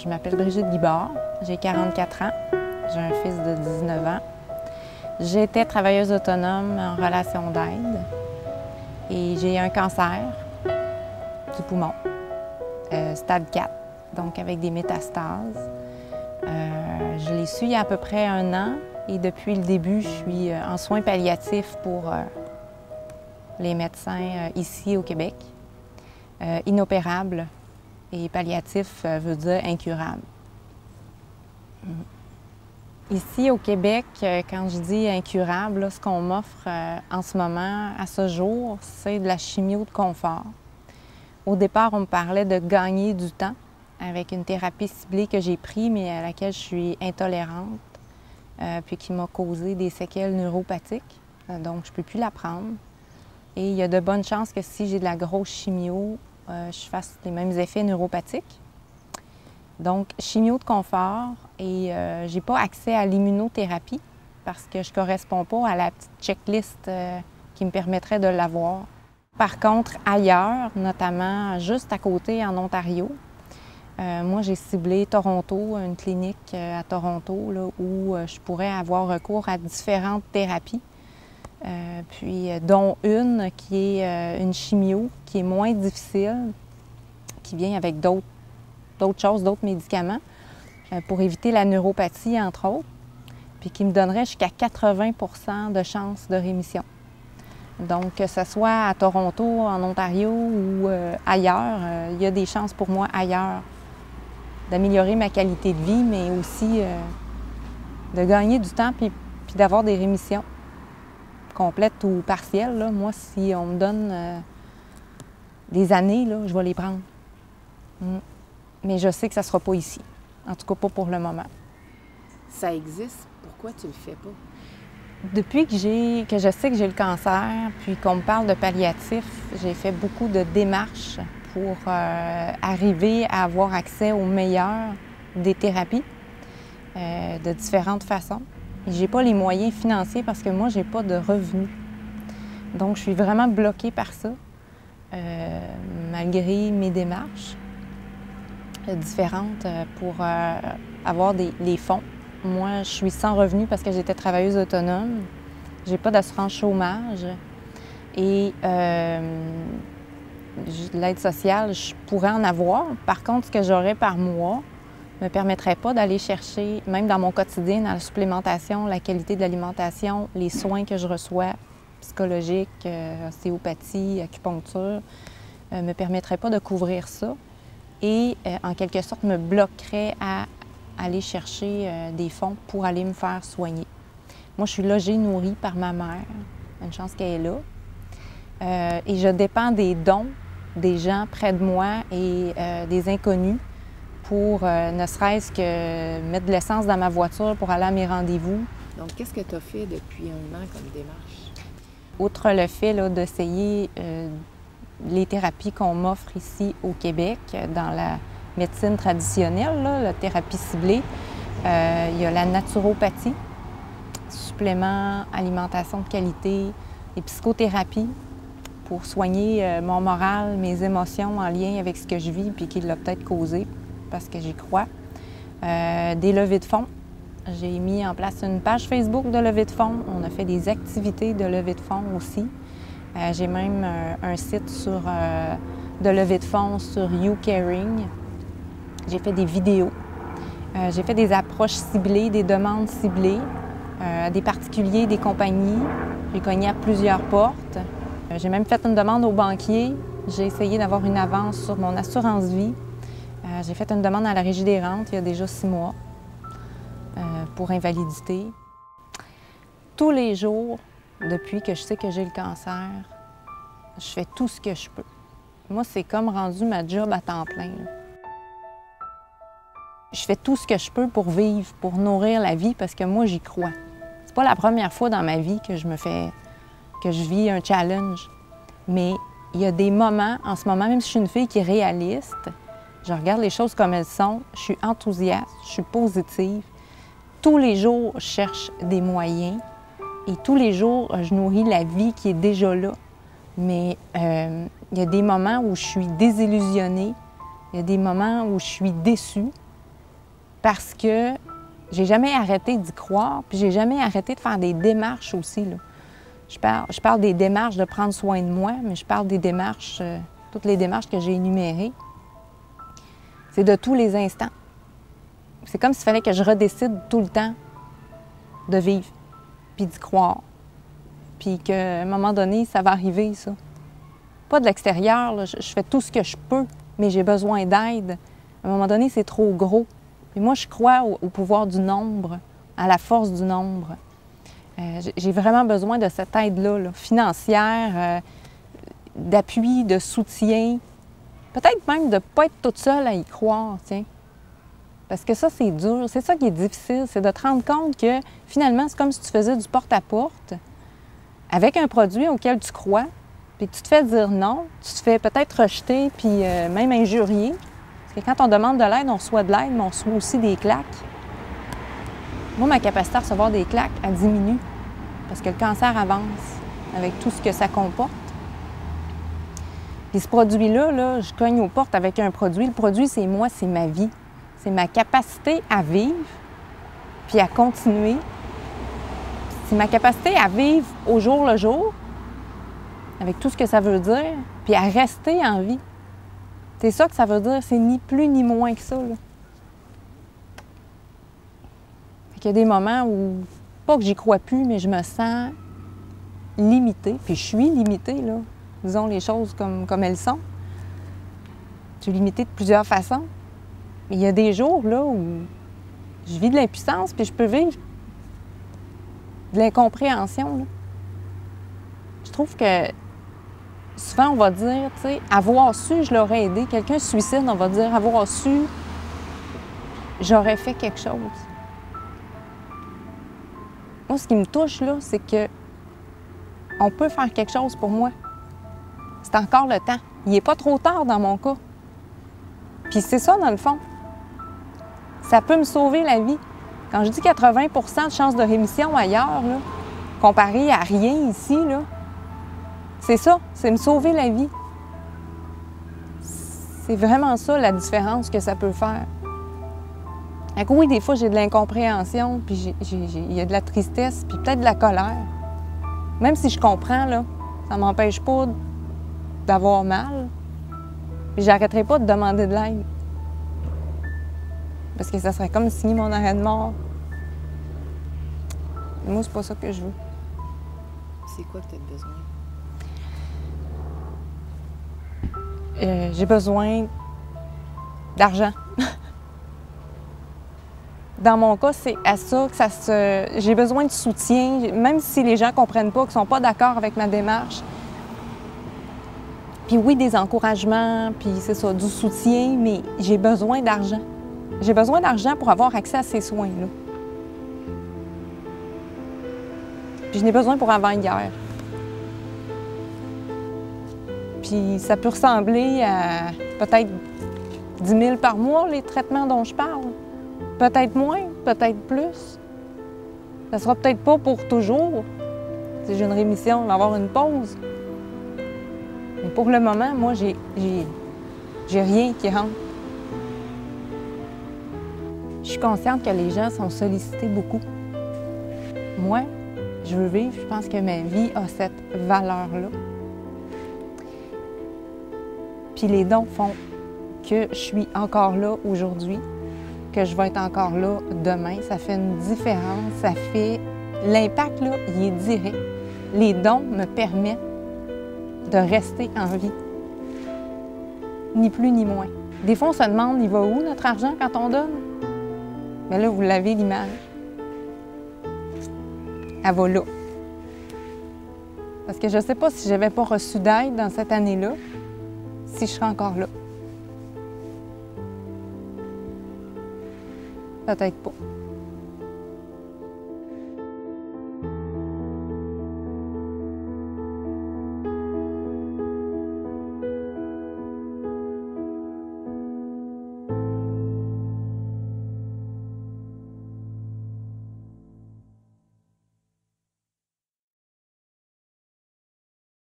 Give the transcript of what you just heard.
Je m'appelle Brigitte Guibard, j'ai 44 ans, j'ai un fils de 19 ans. J'étais travailleuse autonome en relation d'aide et j'ai un cancer du poumon, stade 4, donc avec des métastases. Je l'ai su il y a à peu près 1 an et depuis le début, je suis en soins palliatifs pour les médecins ici au Québec. Inopérable et palliatif veut dire incurable. Ici au Québec, quand je dis incurable, là, ce qu'on m'offre en ce moment, à ce jour, c'est de la chimio de confort. Au départ, on me parlait de gagner du temps avec une thérapie ciblée que j'ai prise, mais à laquelle je suis intolérante, puis qui m'a causé des séquelles neuropathiques. Donc, je ne peux plus la prendre. Et il y a de bonnes chances que si j'ai de la grosse chimio, je fasse les mêmes effets neuropathiques. Donc, chimio de confort et je n'ai pas accès à l'immunothérapie parce que je ne corresponds pas à la petite checklist qui me permettrait de l'avoir. Par contre, ailleurs, notamment juste à côté en Ontario, moi j'ai ciblé Toronto, une clinique à Toronto là, où je pourrais avoir recours à différentes thérapies. Dont une qui est une chimio qui est moins difficile, qui vient avec d'autres choses, d'autres médicaments, pour éviter la neuropathie, entre autres, puis qui me donnerait jusqu'à 80 % de chances de rémission. Donc, que ce soit à Toronto, en Ontario ou ailleurs, il y a des chances pour moi ailleurs d'améliorer ma qualité de vie, mais aussi de gagner du temps puis d'avoir des rémissions complètes ou partielles. Là. Moi, si on me donne des années, là, je vais les prendre. Mais je sais que ça ne sera pas ici. En tout cas, pas pour le moment. Ça existe, pourquoi tu le fais pas? Depuis que je sais que j'ai le cancer, puis qu'on me parle de palliatif, j'ai fait beaucoup de démarches pour arriver à avoir accès au meilleur des thérapies de différentes façons. Je n'ai pas les moyens financiers parce que moi, je n'ai pas de revenus. Donc, je suis vraiment bloquée par ça, malgré mes démarches différentes pour avoir les fonds. Moi, je suis sans revenu parce que j'étais travailleuse autonome. Je n'ai pas d'assurance chômage. Et l'aide sociale, je pourrais en avoir. Par contre, ce que j'aurais par mois ne me permettrait pas d'aller chercher, même dans mon quotidien, dans la supplémentation, la qualité de l'alimentation, les soins que je reçois, psychologiques, ostéopathie, acupuncture, ne me permettrait pas de couvrir ça et, en quelque sorte, me bloquerait à aller chercher des fonds pour aller me faire soigner. Moi, je suis logée, nourrie par ma mère. Une chance qu'elle est là. Et je dépends des dons des gens près de moi et des inconnus pour ne serait-ce que mettre de l'essence dans ma voiture pour aller à mes rendez-vous. Donc, qu'est-ce que tu as fait depuis 1 an comme démarche? Outre le fait d'essayer les thérapies qu'on m'offre ici au Québec, dans la médecine traditionnelle, là, la thérapie ciblée, il y a la naturopathie, suppléments, alimentation de qualité, et psychothérapie pour soigner mon moral, mes émotions en lien avec ce que je vis puis qui l'a peut-être causé, parce que j'y crois. Des levées de fonds. J'ai mis en place une page Facebook de levée de fonds. On a fait des activités de levée de fonds aussi. J'ai même un site de levée de fonds sur YouCaring. J'ai fait des vidéos. J'ai fait des approches ciblées, des demandes ciblées à des particuliers, des compagnies. J'ai cogné à plusieurs portes. J'ai même fait une demande au banquier. J'ai essayé d'avoir une avance sur mon assurance vie. J'ai fait une demande à la Régie des rentes il y a déjà 6 mois pour invalidité. Tous les jours, depuis que je sais que j'ai le cancer, je fais tout ce que je peux. Moi, c'est comme rendu ma job à temps plein. Je fais tout ce que je peux pour vivre, pour nourrir la vie, parce que moi, j'y crois. C'est pas la première fois dans ma vie que je vis un challenge. Mais il y a des moments, en ce moment, même si je suis une fille qui est réaliste, je regarde les choses comme elles sont, je suis enthousiaste, je suis positive. Tous les jours, je cherche des moyens et tous les jours, je nourris la vie qui est déjà là. Mais il y a des moments où je suis désillusionnée, il y a des moments où je suis déçue, parce que j'ai jamais arrêté d'y croire, puis j'ai jamais arrêté de faire des démarches aussi, là. Je parle des démarches de prendre soin de moi, mais je parle des démarches, toutes les démarches que j'ai énumérées. C'est de tous les instants. C'est comme s'il fallait que je redécide tout le temps de vivre, puis d'y croire. Puis qu'à un moment donné, ça va arriver, ça. Pas de l'extérieur, là. Je fais tout ce que je peux, mais j'ai besoin d'aide. À un moment donné, c'est trop gros. Et moi, je crois au pouvoir du nombre, à la force du nombre. J'ai vraiment besoin de cette aide-là, là, financière, d'appui, de soutien. Peut-être même de ne pas être toute seule à y croire, tiens. Parce que ça, c'est dur. C'est ça qui est difficile, c'est de te rendre compte que finalement, c'est comme si tu faisais du porte-à-porte avec un produit auquel tu crois, puis que tu te fais dire non, tu te fais peut-être rejeter, puis même injurier. Parce que quand on demande de l'aide, on reçoit de l'aide, mais on reçoit aussi des claques. Moi, ma capacité à recevoir des claques, elle diminue parce que le cancer avance avec tout ce que ça comporte. Puis ce produit-là, là, je cogne aux portes avec un produit. Le produit, c'est moi, c'est ma vie. C'est ma capacité à vivre, puis à continuer. C'est ma capacité à vivre au jour le jour, avec tout ce que ça veut dire, puis à rester en vie. C'est ça que ça veut dire, c'est ni plus ni moins que ça, là. Il y a des moments où, pas que j'y crois plus, mais je me sens limitée. Puis je suis limitée, là. Disons les choses comme elles sont. Je suis limitée de plusieurs façons. Mais il y a des jours, là, où je vis de l'impuissance, puis je peux vivre de l'incompréhension, là. Je trouve que souvent, on va dire, tu sais, avoir su, je l'aurais aidé. Quelqu'un se suicide, on va dire, avoir su, j'aurais fait quelque chose. Moi, ce qui me touche, là, c'est que on peut faire quelque chose pour moi. C'est encore le temps. Il n'est pas trop tard dans mon cas. Puis c'est ça, dans le fond. Ça peut me sauver la vie. Quand je dis 80 de chances de rémission ailleurs, là, comparé à rien ici, là, c'est ça, c'est me sauver la vie. C'est vraiment ça, la différence que ça peut faire. Donc, oui, des fois, j'ai de l'incompréhension, puis il y a de la tristesse, puis peut-être de la colère. Même si je comprends, là, ça ne m'empêche pas d'avoir mal. Puis j'arrêterai pas de demander de l'aide. Parce que ça serait comme signer mon arrêt de mort. Et moi, c'est pas ça que je veux. C'est quoi que tu as besoin? J'ai besoin d'argent. Dans mon cas, c'est à ça que j'ai besoin de soutien, même si les gens ne comprennent pas, qu'ils ne sont pas d'accord avec ma démarche. Puis oui, des encouragements, puis c'est ça, du soutien, mais j'ai besoin d'argent. J'ai besoin d'argent pour avoir accès à ces soins-là. Puis je n'ai besoin pour avant-hier. Puis ça peut ressembler à peut-être 10 000 par mois, les traitements dont je parle. Peut-être moins, peut-être plus. Ça sera peut-être pas pour toujours. Si j'ai une rémission, je vais avoir une pause. Mais pour le moment, moi, j'ai rien qui rentre. Je suis consciente que les gens sont sollicités beaucoup. Moi, je veux vivre, je pense que ma vie a cette valeur-là. Puis les dons font que je suis encore là aujourd'hui, que je vais être encore là demain. Ça fait une différence, ça fait... L'impact, là, il est direct. Les dons me permettent de rester en vie. Ni plus ni moins. Des fois, on se demande, il va où notre argent quand on donne? Mais là, vous l'avez l'image. Elle va là. Parce que je ne sais pas si je n'avais pas reçu d'aide dans cette année-là, si je serais encore là. Peut-être pas.